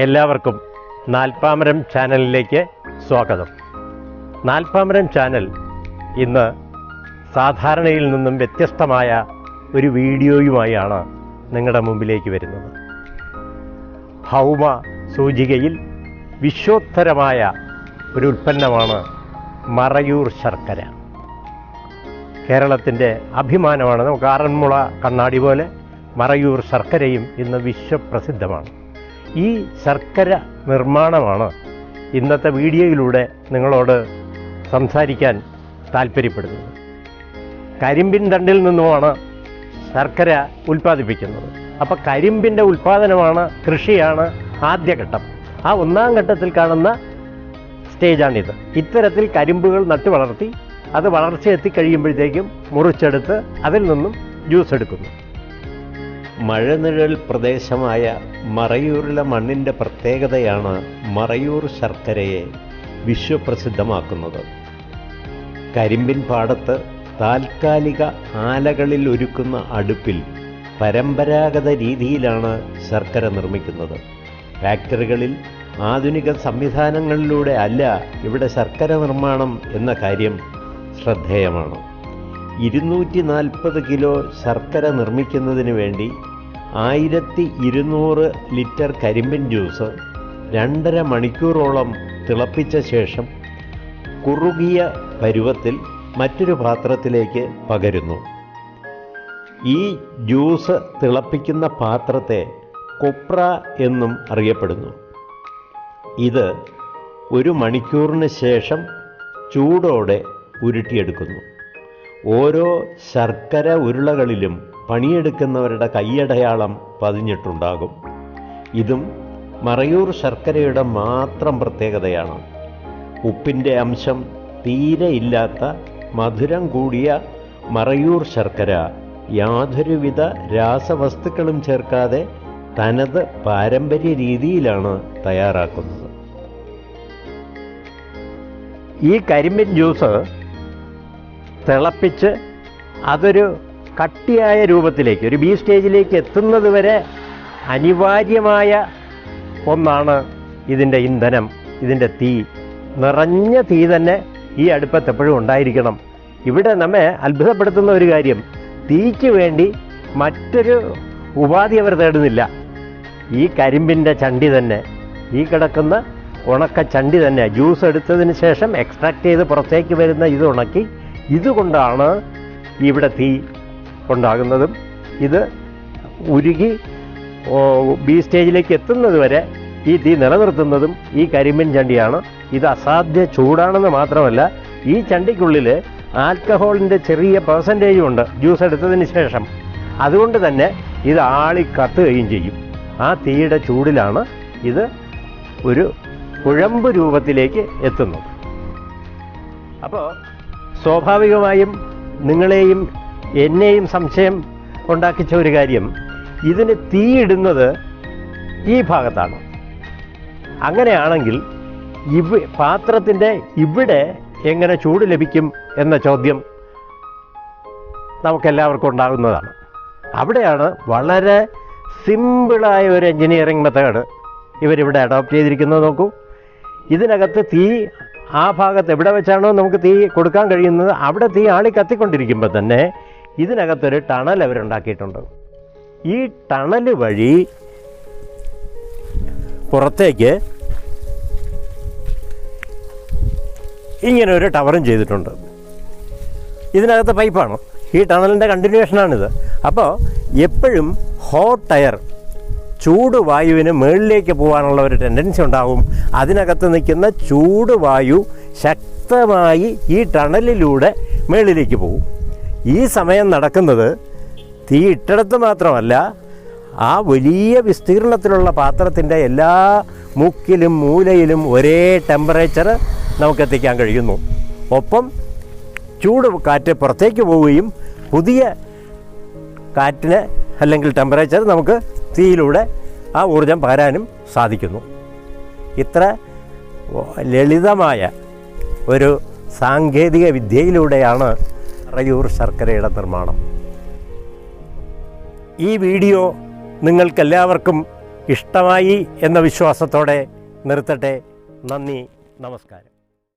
എല്ലാവർക്കും നാൽപ്പാമരം ചാനലിലേക്ക് സ്വാഗതം. നാൽപ്പാമരം ചാനൽ ഇന്ന് സാധാരണയിൽ നിന്നും വ്യത്യസ്തമായ ഒരു വീഡിയോയുമായാണ് നിങ്ങളുടെ മുമ്പിലേക്ക് വരുന്നത്. ഭൗമ സൂചികയിൽ വിശ്വോത്തരമായ ഒരു ഉൽപ്പന്നമാണ് മറയൂർ ശർക്കര. കേരളത്തിൻ്റെ അഭിമാനമാണ്. നമുക്ക് ആറന്മുള കണ്ണാടി പോലെ മറയൂർ ശർക്കരയും ഇന്ന് വിശ്വപ്രസിദ്ധമാണ്. ഈ ശർക്കര നിർമ്മാണമാണ് ഇന്നത്തെ വീഡിയോയിലൂടെ നിങ്ങളോട് സംസാരിക്കാൻ താല്പര്യപ്പെടുന്നത്. കരിമ്പിൻ തണ്ടിൽ നിന്നുമാണ് ശർക്കര ഉൽപ്പാദിപ്പിക്കുന്നത്. അപ്പോൾ കരിമ്പിൻ്റെ ഉൽപ്പാദനമാണ്, കൃഷിയാണ് ആദ്യഘട്ടം. ആ ഒന്നാം ഘട്ടത്തിൽ കാണുന്ന സ്റ്റേജാണിത്. ഇത്തരത്തിൽ കരിമ്പുകൾ നട്ടു വളർത്തി അത് വളർച്ച എത്തിക്കഴിയുമ്പോഴത്തേക്കും മുറിച്ചെടുത്ത് അതിൽ നിന്നും ജ്യൂസ് എടുക്കുന്നു. മഴനിഴൽ പ്രദേശമായ മറയൂരിലെ മണ്ണിൻ്റെ പ്രത്യേകതയാണ് മറയൂർ ശർക്കരയെ വിശ്വപ്രസിദ്ധമാക്കുന്നത്. കരിമ്പിൻ പാടത്ത് താൽക്കാലിക ആലകളിൽ ഒരുക്കുന്ന അടുപ്പിൽ പരമ്പരാഗത രീതിയിലാണ് ശർക്കര നിർമ്മിക്കുന്നത്. ഫാക്ടറികളിൽ ആധുനിക സംവിധാനങ്ങളിലൂടെ അല്ല ഇവിടെ ശർക്കര നിർമ്മാണം എന്ന കാര്യം ശ്രദ്ധേയമാണ്. 240 കിലോ ശർക്കര നിർമ്മിക്കുന്നതിന് വേണ്ടി 1200 ലിറ്റർ കരിമ്പിൻ ജ്യൂസ് 2.5 മണിക്കൂറോളം തിളപ്പിച്ച ശേഷം കുറുകിയ പരുവത്തിൽ മറ്റൊരു പാത്രത്തിലേക്ക് പകരുന്നു. ഈ ജ്യൂസ് തിളപ്പിക്കുന്ന പാത്രത്തെ കൊപ്ര എന്നും അറിയപ്പെടുന്നു. ഇത് 1 മണിക്കൂറിന് ശേഷം ചൂടോടെ ഉരുട്ടിയെടുക്കുന്നു. ഓരോ ശർക്കര ഉരുളകളിലും പണിയെടുക്കുന്നവരുടെ കൈയടയാളം പതിഞ്ഞിട്ടുണ്ടാകും. ഇതും മറയൂർ ശർക്കരയുടെ മാത്രം പ്രത്യേകതയാണ്. ഉപ്പിൻ്റെ അംശം തീരെ ഇല്ലാത്ത മധുരം കൂടിയ മറയൂർ ശർക്കര യാതൊരുവിധ രാസവസ്തുക്കളും ചേർക്കാതെ തനത് പാരമ്പര്യ രീതിയിലാണ് തയ്യാറാക്കുന്നത്. ഈ കരിമ്പിൻ ജ്യൂസ് തിളപ്പിച്ച് അതൊരു കട്ടിയായ രൂപത്തിലേക്ക്, ഒരു ബി സ്റ്റേജിലേക്ക് എത്തുന്നത് വരെ അനിവാര്യമായ ഒന്നാണ് ഇതിൻ്റെ ഇന്ധനം, ഇതിൻ്റെ തീ. നിറഞ്ഞ തീ തന്നെ ഈ അടുപ്പത്ത് എപ്പോഴും ഉണ്ടായിരിക്കണം. ഇവിടെ നമ്മെ അത്ഭുതപ്പെടുത്തുന്ന ഒരു കാര്യം, തീക്ക് വേണ്ടി മറ്റൊരു ഉപാധി അവർ തേടുന്നില്ല. ഈ കരിമ്പിൻ്റെ ചണ്ടി തന്നെ, ഈ കിടക്കുന്ന ഉണക്ക ചണ്ടി തന്നെ ജ്യൂസ് എടുത്തതിന് ശേഷം എക്സ്ട്രാക്ട് ചെയ്ത് പുറത്തേക്ക് വരുന്ന ഇത് ഉണക്കി ഇതുകൊണ്ടാണ് ഇവിടെ തീ ഉണ്ടാകുന്നതും ഇത് ഉരുകി ബി സ്റ്റേജിലേക്ക് എത്തുന്നത് വരെ ഈ തീ നിലനിർത്തുന്നതും ഈ കരിമ്പിൻ ചണ്ടിയാണ്. ഇത് അസാധ്യ ചൂടാണെന്ന് മാത്രമല്ല, ഈ ചണ്ടിക്കുള്ളിൽ ആൽക്കഹോളിൻ്റെ ചെറിയ പെർസെൻറ്റേജും ഉണ്ട് ജ്യൂസ് എടുത്തതിന് ശേഷം. അതുകൊണ്ട് തന്നെ ഇത് ആളി കത്തുകയും ചെയ്യും. ആ തീയുടെ ചൂടിലാണ് ഇത് ഒരു കുഴമ്പ് രൂപത്തിലേക്ക് എത്തുന്നത്. അപ്പോൾ സ്വാഭാവികമായും നിങ്ങളെയും എന്നെയും സംശയം ഉണ്ടാക്കിച്ച ഒരു കാര്യം, ഇതിന് തീയിടുന്നത് ഈ ഭാഗത്താണ്. അങ്ങനെയാണെങ്കിൽ പാത്രത്തിൻ്റെ ഇവിടെ എങ്ങനെ ചൂട് ലഭിക്കും എന്ന ചോദ്യം നമുക്കെല്ലാവർക്കും ഉണ്ടാകുന്നതാണ്. അവിടെയാണ് വളരെ സിമ്പിളായ ഒരു എൻജിനീയറിംഗ് മെത്തേഡ് ഇവരിവിടെ അഡോപ്റ്റ് ചെയ്തിരിക്കുന്നത്. നോക്കൂ, ഇതിനകത്ത് തീ ആ ഭാഗത്ത് എവിടെ വെച്ചാണോ നമുക്ക് തീ കൊടുക്കാൻ കഴിയുന്നത് അവിടെ തീ ആളി കത്തിക്കൊണ്ടിരിക്കുമ്പോൾ തന്നെ ഇതിനകത്തൊരു ടണൽ അവരുണ്ടാക്കിയിട്ടുണ്ട്. ഈ ടണൽ വഴി പുറത്തേക്ക് ഇങ്ങനെ ഒരു ടവറും ചെയ്തിട്ടുണ്ട്. ഇതിനകത്ത് പൈപ്പാണ്, ഈ ടണലിൻ്റെ കണ്ടിന്യൂഷനാണിത്. അപ്പോൾ എപ്പോഴും ഹോട്ട് എയർ, ചൂട് വായുവിന് മുകളിലേക്ക് പോകാനുള്ള ഒരു ടെൻഡൻസി ഉണ്ടാകും. അതിനകത്ത് നിൽക്കുന്ന ചൂട് വായു ശക്തമായി ഈ ടണലിലൂടെ മുകളിലേക്ക് പോകും. ഈ സമയം നടക്കുന്നത് തീ ഇട്ടിടത്ത് മാത്രമല്ല, ആ വലിയ വിസ്തീർണത്തിലുള്ള പാത്രത്തിൻ്റെ എല്ലാ മുക്കിലും മൂലയിലും ഒരേ ടെമ്പറേച്ചർ നമുക്കെത്തിക്കാൻ കഴിയുന്നു. ഒപ്പം ചൂട് കാറ്റ് പുറത്തേക്ക് പോവുകയും പുതിയ കാറ്റിന് അല്ലെങ്കിൽ ടെമ്പറേച്ചർ നമുക്ക് തീയിലൂടെ ആ ഊർജം പകരാനും സാധിക്കുന്നു. ഇത്ര ലളിതമായ ഒരു സാങ്കേതിക വിദ്യയിലൂടെയാണ് മറയൂർ ശർക്കരയുടെ നിർമ്മാണം. ഈ വീഡിയോ നിങ്ങൾക്കെല്ലാവർക്കും ഇഷ്ടമായി എന്ന വിശ്വാസത്തോടെ നിർത്തട്ടെ. നന്ദി, നമസ്കാരം.